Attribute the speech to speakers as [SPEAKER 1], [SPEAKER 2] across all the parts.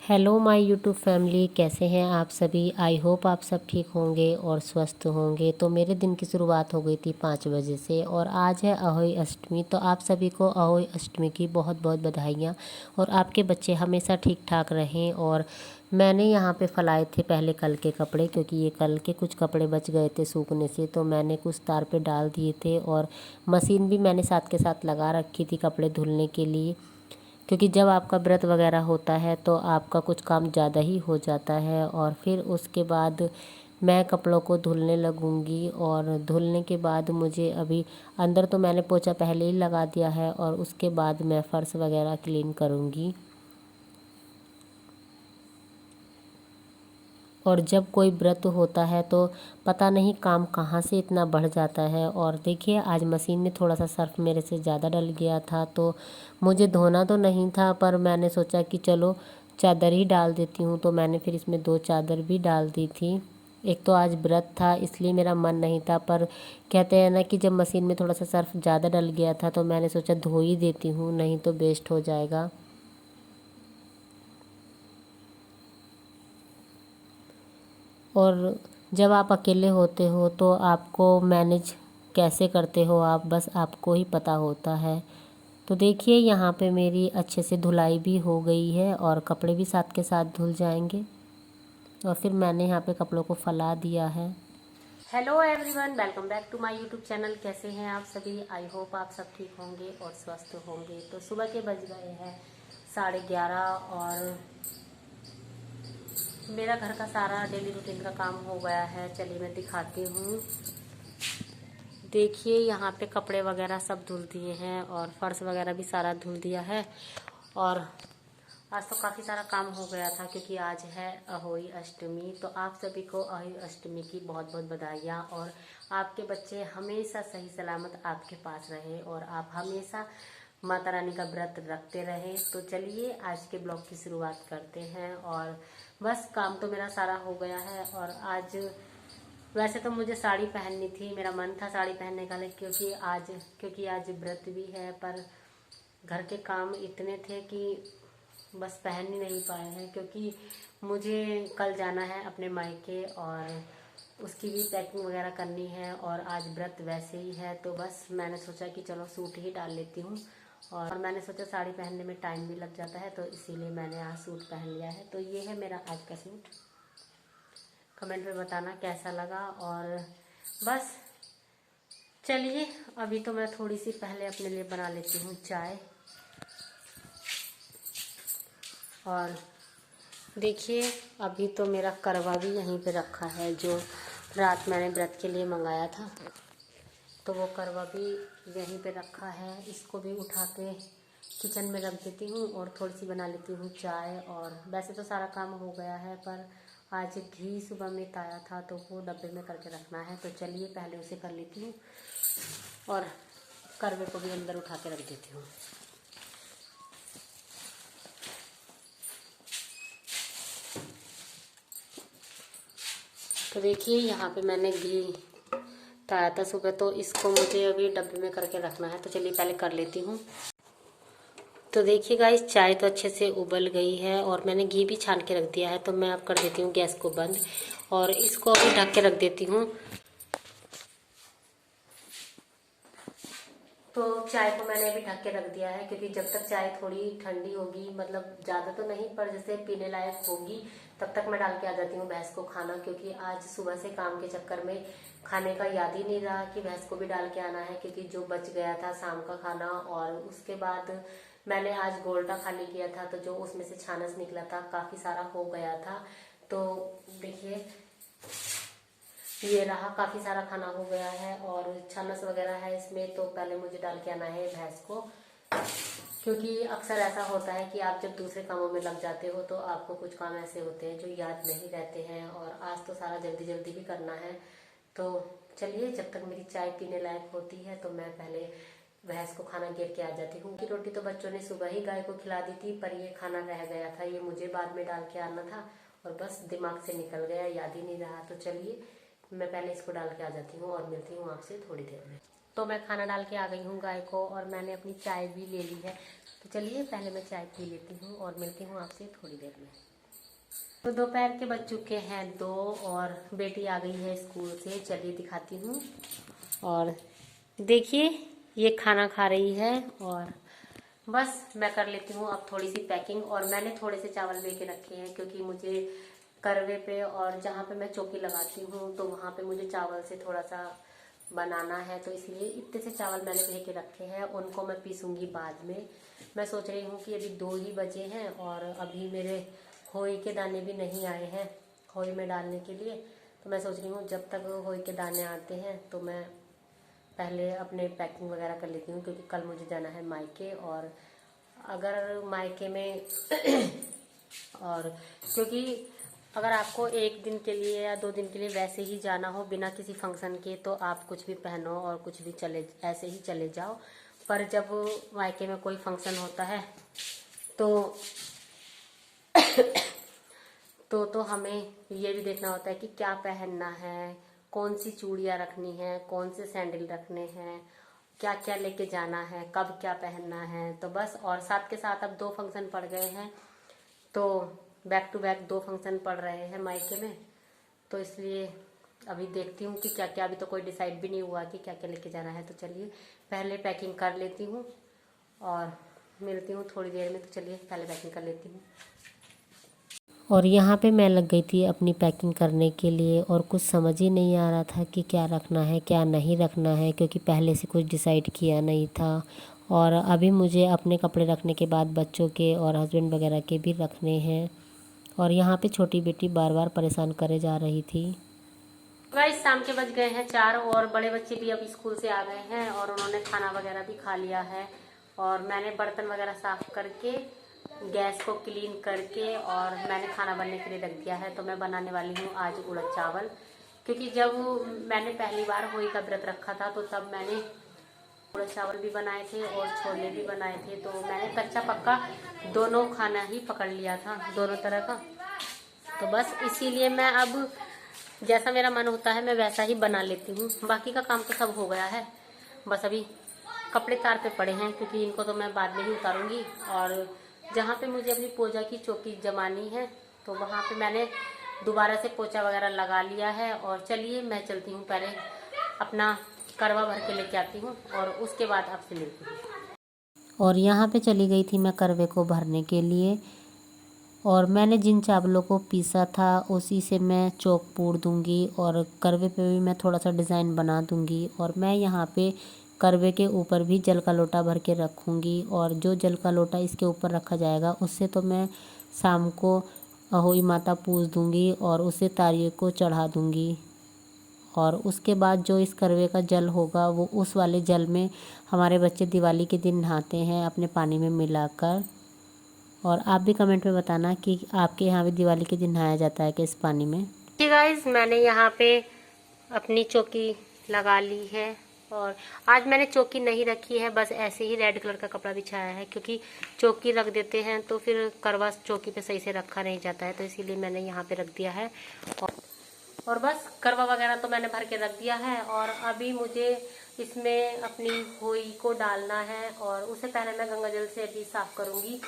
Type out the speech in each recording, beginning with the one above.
[SPEAKER 1] Hello my YouTube family, कैसे हैं आप सभी। आई होप आप सब ठीक होंगे और स्वस्थ होंगे। तो मेरे दिन की शुरुआत हो गई थी 5 बजे से और आज है अहोई अष्टमी। तो आप सभी को अहोई अष्टमी की बहुत बहुत बधाइयाँ और आपके बच्चे हमेशा ठीक ठाक रहें। और मैंने यहाँ पे फैलाए थे पहले कल के कपड़े, क्योंकि ये कल के कुछ कपड़े बच गए थे सूखने से, तो मैंने कुछ तार पे डाल दिए थे। और मशीन भी मैंने साथ के साथ लगा रखी थी कपड़े धुलने के लिए, क्योंकि जब आपका व्रत वगैरह होता है तो आपका कुछ काम ज़्यादा ही हो जाता है। और फिर उसके बाद मैं कपड़ों को धुलने लगूंगी। और धुलने के बाद मुझे अभी अंदर तो मैंने पोछा पहले ही लगा दिया है और उसके बाद मैं फ़र्श वगैरह क्लीन करूंगी। और जब कोई व्रत होता है तो पता नहीं काम कहाँ से इतना बढ़ जाता है। और देखिए, आज मशीन में थोड़ा सा सर्फ मेरे से ज़्यादा डल गया था, तो मुझे धोना तो नहीं था, पर मैंने सोचा कि चलो चादर ही डाल देती हूँ। तो मैंने फिर इसमें 2 चादर भी डाल दी थी। एक तो आज व्रत था इसलिए मेरा मन नहीं था, पर कहते हैं ना कि जब मशीन में थोड़ा सा सर्फ ज़्यादा डल गया था तो मैंने सोचा धो ही देती हूँ, नहीं तो वेस्ट हो जाएगा। और जब आप अकेले होते हो तो आपको मैनेज कैसे करते हो आप, बस आपको ही पता होता है। तो देखिए, यहाँ पे मेरी अच्छे से धुलाई भी हो गई है और कपड़े भी साथ के साथ धुल जाएंगे। और फिर मैंने यहाँ पे कपड़ों को फैला दिया है। Hello everyone, welcome back to my YouTube channel. कैसे हैं आप सभी। आई होप आप सब ठीक होंगे और स्वस्थ होंगे। तो सुबह के बज गए हैं 11:30 और मेरा घर का सारा डेली रूटीन का काम हो गया है। चलिए मैं दिखाती हूँ। देखिए, यहाँ पे कपड़े वगैरह सब धुल दिए हैं और फर्श वगैरह भी सारा धुल दिया है। और आज तो काफ़ी सारा काम हो गया था, क्योंकि आज है अहोई अष्टमी। तो आप सभी को अहोई अष्टमी की बहुत बहुत बधाइयाँ। और आपके बच्चे हमेशा सही सलामत आपके पास रहे और आप हमेशा माता रानी का व्रत रखते रहें। तो चलिए आज के ब्लॉग की शुरुआत करते हैं। और बस काम तो मेरा सारा हो गया है। और आज वैसे तो मुझे साड़ी पहननी थी, मेरा मन था साड़ी पहनने का, लेकिन क्योंकि आज व्रत भी है, पर घर के काम इतने थे कि बस पहन ही नहीं पाए हैं। क्योंकि मुझे कल जाना है अपने मायके और उसकी भी पैकिंग वगैरह करनी है। और आज व्रत वैसे ही है, तो बस मैंने सोचा कि चलो सूट ही डाल लेती हूँ। और मैंने सोचा साड़ी पहनने में टाइम भी लग जाता है, तो इसीलिए मैंने आज सूट पहन लिया है। तो ये है मेरा आज का सूट। कमेंट में बताना कैसा लगा। और बस चलिए, अभी तो मैं थोड़ी सी पहले अपने लिए बना लेती हूँ चाय। और देखिए, अभी तो मेरा करवा भी यहीं पे रखा है, जो रात मैंने व्रत के लिए मंगाया था, तो वो करवा भी यहीं पे रखा है। इसको भी उठा के किचन में रख देती हूँ और थोड़ी सी बना लेती हूँ चाय। और वैसे तो सारा काम हो गया है, पर आज घी सुबह में ताया था तो वो डब्बे में करके रखना है। तो चलिए पहले उसे कर लेती हूँ और करवे को भी अंदर उठा के रख देती हूँ। तो देखिए, यहाँ पे मैंने घी ताया था सुबह, तो इसको मुझे अभी डब्बे में करके रखना है। तो चलिए पहले कर लेती हूँ। तो देखिए गाइस, चाय तो अच्छे से उबल गई है और मैंने घी भी छान के रख दिया है। तो मैं अब कर देती हूँ गैस को बंद और इसको अभी ढक के रख देती हूँ। तो चाय को मैंने अभी ढक के रख दिया है, क्योंकि जब तक चाय थोड़ी ठंडी होगी, मतलब ज़्यादा तो नहीं पर जैसे पीने लायक होगी, तब तक मैं डाल के आ जाती हूँ भैंस को खाना। क्योंकि आज सुबह से काम के चक्कर में खाने का याद ही नहीं रहा कि भैंस को भी डाल के आना है, क्योंकि जो बच गया था शाम का खाना। और उसके बाद मैंने आज गोल्टा खाली किया था, तो जो उसमें से छानस निकला था काफ़ी सारा हो गया था। तो देखिए, ये रहा, काफ़ी सारा खाना हो गया है और छानस वगैरह है इसमें। तो पहले मुझे डाल के आना है भैंस को, क्योंकि अक्सर ऐसा होता है कि आप जब दूसरे कामों में लग जाते हो तो आपको कुछ काम ऐसे होते हैं जो याद नहीं रहते हैं। और आज तो सारा जल्दी जल्दी भी करना है। तो चलिए, जब तक मेरी चाय पीने लायक होती है तो मैं पहले भैंस को खाना गिर के आ जाती हूँ। कि रोटी तो बच्चों ने सुबह ही गाय को खिला दी थी, पर ये खाना रह गया था, ये मुझे बाद में डाल के आना था और बस दिमाग से निकल गया, याद ही नहीं रहा। तो चलिए मैं पहले इसको डाल के आ जाती हूँ और मिलती हूँ आपसे थोड़ी देर में। तो मैं खाना डाल के आ गई हूँ गाय को और मैंने अपनी चाय भी ले ली है। तो चलिए पहले मैं चाय पी लेती हूँ और मिलती हूँ आपसे थोड़ी देर में। तो दोपहर के बज चुके हैं 2 और बेटी आ गई है स्कूल से। चलिए दिखाती हूँ। और देखिए ये खाना खा रही है और बस मैं कर लेती हूँ अब थोड़ी सी पैकिंग। और मैंने थोड़े से चावल ले के रखे हैं क्योंकि मुझे करवे पे और जहाँ पे मैं चौकी लगाती हूँ तो वहाँ पे मुझे चावल से थोड़ा सा बनाना है, तो इसलिए इतने से चावल मैंने लेके रखे हैं। उनको मैं पीसूँगी बाद में। मैं सोच रही हूँ कि अभी 2 ही बजे हैं और अभी मेरे खोई के दाने भी नहीं आए हैं खोई में डालने के लिए। तो मैं सोच रही हूँ जब तक खोई के दाने आते हैं तो मैं पहले अपने पैकिंग वगैरह कर लेती हूँ, क्योंकि कल मुझे जाना है मायके। और अगर मायके में और क्योंकि अगर आपको 1 दिन के लिए या 2 दिन के लिए वैसे ही जाना हो बिना किसी फंक्शन के, तो आप कुछ भी पहनो और कुछ भी चले ऐसे ही चले जाओ। पर जब मायके में कोई फंक्शन होता है तो तो हमें ये भी देखना होता है कि क्या पहनना है, कौन सी चूड़ियाँ रखनी है, कौन से सैंडल रखने हैं, क्या क्या लेके जाना है, कब क्या पहनना है। तो बस, और साथ के साथ अब 2 फंक्शन पड़ गए हैं, तो बैक टू बैक 2 फंक्शन पड़ रहे हैं मायके में। तो इसलिए अभी देखती हूँ कि क्या क्या, अभी तो कोई डिसाइड भी नहीं हुआ कि क्या क्या लेके जाना है। तो चलिए पहले पैकिंग कर लेती हूँ और मिलती हूँ थोड़ी देर में। तो चलिए पहले पैकिंग कर लेती हूँ। और यहाँ पे मैं लग गई थी अपनी पैकिंग करने के लिए और कुछ समझ ही नहीं आ रहा था कि क्या रखना है क्या नहीं रखना है, क्योंकि पहले से कुछ डिसाइड किया नहीं था। और अभी मुझे अपने कपड़े रखने के बाद बच्चों के और हस्बैंड वगैरह के भी रखने हैं। और यहाँ पे छोटी बेटी बार बार परेशान करे जा रही थी। गाइस शाम के बज गए हैं 4 और बड़े बच्चे भी अब स्कूल से आ गए हैं और उन्होंने खाना वगैरह भी खा लिया है। और मैंने बर्तन वगैरह साफ करके गैस को क्लीन करके और मैंने खाना बनने के लिए रख दिया है। तो मैं बनाने वाली हूँ आज उड़द चावल, क्योंकि जब मैंने पहली बार होली का व्रत रखा था तो तब मैंने उड़द चावल भी बनाए थे और छोले भी बनाए थे। तो मैंने कच्चा पक्का दोनों खाना ही पकड़ लिया था, दोनों तरह का। तो बस इसीलिए मैं अब जैसा मेरा मन होता है मैं वैसा ही बना लेती हूँ। बाकी का काम तो सब हो गया है, बस अभी कपड़े तार पे पड़े हैं, क्योंकि इनको तो मैं बाद में ही उतारूंगी। और जहाँ पे मुझे अपनी पूजा की चौकी जमानी है तो वहाँ पे मैंने दोबारा से पोछा वगैरह लगा लिया है। और चलिए मैं चलती हूँ, पहले अपना करवा भर के लेके आती हूँ और उसके बाद आपसे मिलती हूँ। और यहाँ पे चली गई थी मैं करवे को भरने के लिए। और मैंने जिन चावलों को पीसा था उसी से मैं चौक पूर दूंगी और करवे पे भी मैं थोड़ा सा डिज़ाइन बना दूंगी। और मैं यहाँ पे करवे के ऊपर भी जल का लोटा भर के रखूँगी। और जो जल का लोटा इसके ऊपर रखा जाएगा उससे तो मैं शाम को अहोई माता पूज दूंगी और उसे तारिये को चढ़ा दूंगी। और उसके बाद जो इस करवे का जल होगा वो उस वाले जल में हमारे बच्चे दिवाली के दिन नहाते हैं अपने पानी में मिलाकर। और आप भी कमेंट में बताना कि आपके यहाँ भी दिवाली के दिन नहाया जाता है क्या इस पानी में। जी गाइस, मैंने यहाँ पे अपनी चौकी लगा ली है। और आज मैंने चौकी नहीं रखी है, बस ऐसे ही रेड कलर का कपड़ा बिछाया है, क्योंकि चौकी रख देते हैं तो फिर करवा चौकी पे सही से रखा नहीं जाता है, तो इसीलिए मैंने यहाँ पे रख दिया है। और बस करवा वगैरह तो मैंने भर के रख दिया है। और अभी मुझे इसमें अपनी होई को डालना है और उससे पहले मैं गंगा जल से अभी साफ़ करूँगी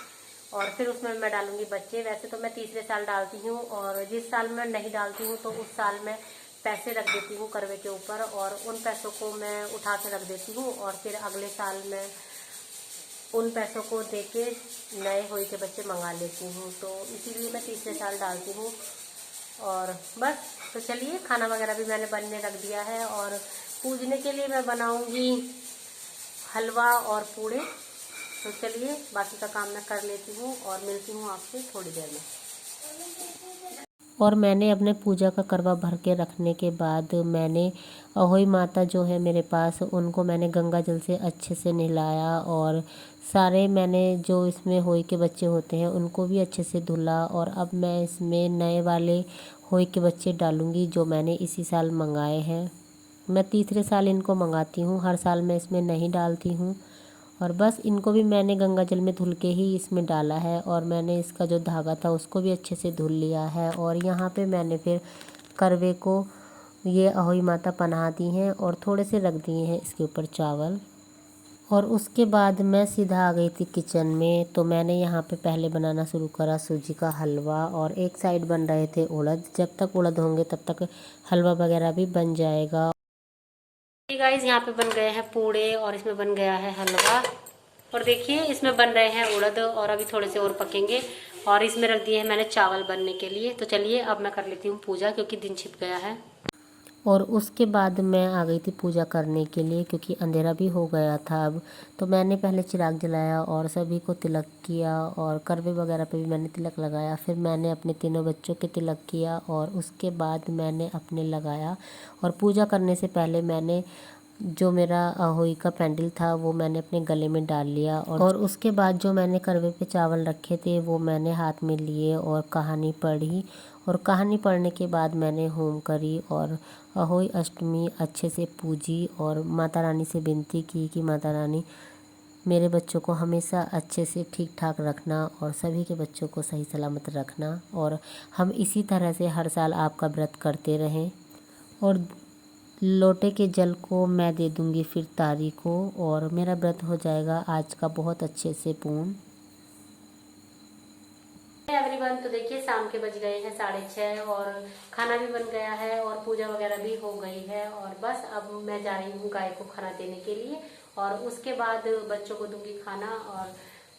[SPEAKER 1] और फिर उसमें मैं डालूंगी बच्चे। वैसे तो मैं तीसरे साल डालती हूँ और जिस साल मैं नहीं डालती हूँ तो उस साल मैं पैसे रख देती हूँ करवे के ऊपर और उन पैसों को मैं उठा के रख देती हूँ और फिर अगले साल मैं उन पैसों को दे के नए होई के बच्चे मंगा लेती हूँ। तो इसीलिए मैं तीसरे साल डालती हूँ। और बस, तो चलिए खाना वगैरह भी मैंने बनने रख दिया है और पूजने के लिए मैं बनाऊँगी हलवा और पूड़े। तो चलिए बाकी का काम मैं कर लेती हूँ और मिलती हूँ आपसे थोड़ी देर में। और मैंने अपने पूजा का करवा भर के रखने के बाद मैंने अहोई माता जो है मेरे पास उनको मैंने गंगा जल से अच्छे से नहलाया। और सारे मैंने जो इसमें होई के बच्चे होते हैं उनको भी अच्छे से धुला। और अब मैं इसमें नए वाले होई के बच्चे डालूँगी जो मैंने इसी साल मंगाए हैं। मैं तीसरे साल इनको मंगाती हूँ, हर साल मैं इसमें नहीं डालती हूँ। और बस इनको भी मैंने गंगा जल में धुल के ही इसमें डाला है और मैंने इसका जो धागा था उसको भी अच्छे से धुल लिया है। और यहाँ पे मैंने फिर करवे को ये अहोई माता पहना दी हैं और थोड़े से रख दिए हैं इसके ऊपर चावल। और उसके बाद मैं सीधा आ गई थी किचन में। तो मैंने यहाँ पे पहले बनाना शुरू करा सूजी का हलवा, और एक साइड बन रहे थे उड़द। जब तक उड़द होंगे तब तक हलवा वगैरह भी बन जाएगा। गाइस यहाँ पे बन गए हैं पूड़े और इसमें बन गया है हलवा। और देखिए इसमें बन रहे हैं उड़द, और अभी थोड़े से और पकेंगे। और इसमें रख दिए हैं मैंने चावल बनने के लिए। तो चलिए अब मैं कर लेती हूँ पूजा, क्योंकि दिन छिप गया है। और उसके बाद मैं आ गई थी पूजा करने के लिए, क्योंकि अंधेरा भी हो गया था अब। तो मैंने पहले चिराग जलाया और सभी को तिलक किया, और करवे वगैरह पे भी मैंने तिलक लगाया। फिर मैंने अपने तीनों बच्चों के तिलक किया, और उसके बाद मैंने अपने लगाया। और पूजा करने से पहले मैंने जो मेरा होई का पेंडल था वो मैंने अपने गले में डाल लिया। और उसके बाद जो मैंने करवे पे चावल रखे थे वो मैंने हाथ में लिए और कहानी पढ़ी। और कहानी पढ़ने के बाद मैंने होम करी और अहोई अष्टमी अच्छे से पूजी, और माता रानी से विनती की कि माता रानी मेरे बच्चों को हमेशा अच्छे से ठीक ठाक रखना, और सभी के बच्चों को सही सलामत रखना, और हम इसी तरह से हर साल आपका व्रत करते रहें। और लोटे के जल को मैं दे दूंगी फिर तारी को, और मेरा व्रत हो जाएगा आज का बहुत अच्छे से पूर्ण। एवरीवन, तो देखिए शाम के बज गए हैं 6:30, और खाना भी बन गया है और पूजा वगैरह भी हो गई है। और बस अब मैं जा रही हूँ गाय को खाना देने के लिए, और उसके बाद बच्चों को दूंगी खाना, और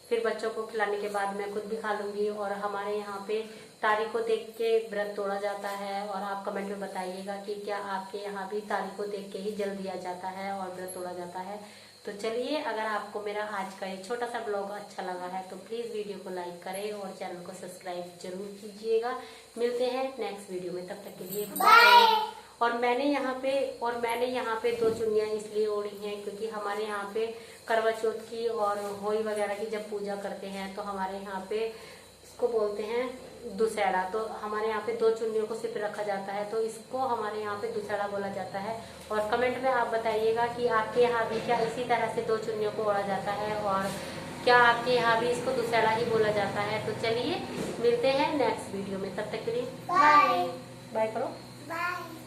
[SPEAKER 1] फिर बच्चों को खिलाने के बाद मैं खुद भी खा लूंगी। और हमारे यहाँ पे तारीख को देख के व्रत तोड़ा जाता है, और आप कमेंट में बताइएगा कि क्या आपके यहाँ भी तारीख को देख के ही जल दिया जाता है और व्रत तोड़ा जाता है। तो चलिए, अगर आपको मेरा आज का ये छोटा सा ब्लॉग अच्छा लगा है तो प्लीज़ वीडियो को लाइक करें और चैनल को सब्सक्राइब जरूर कीजिएगा। मिलते हैं नेक्स्ट वीडियो में, तब तक के लिए बाय। और मैंने यहाँ पे 2 चुन्नियाँ इसलिए ओढ़ी हैं क्योंकि हमारे यहाँ पे करवा चौथ की और होली वगैरह की जब पूजा करते हैं तो हमारे यहाँ पे इसको बोलते हैं दुशहरा। तो हमारे यहाँ पे 2 चुन्नियों को सिर्फ रखा जाता है, तो इसको हमारे यहाँ पे दुशहरा बोला जाता है। और कमेंट में आप बताइएगा कि आपके यहाँ भी क्या इसी तरह से 2 चुन्नियों को ओढ़ा जाता है, और क्या आपके यहाँ भी इसको दुशहरा ही बोला जाता है। तो चलिए मिलते हैं नेक्स्ट वीडियो में, तब तक के लिए बाय। बाय करो। बाय।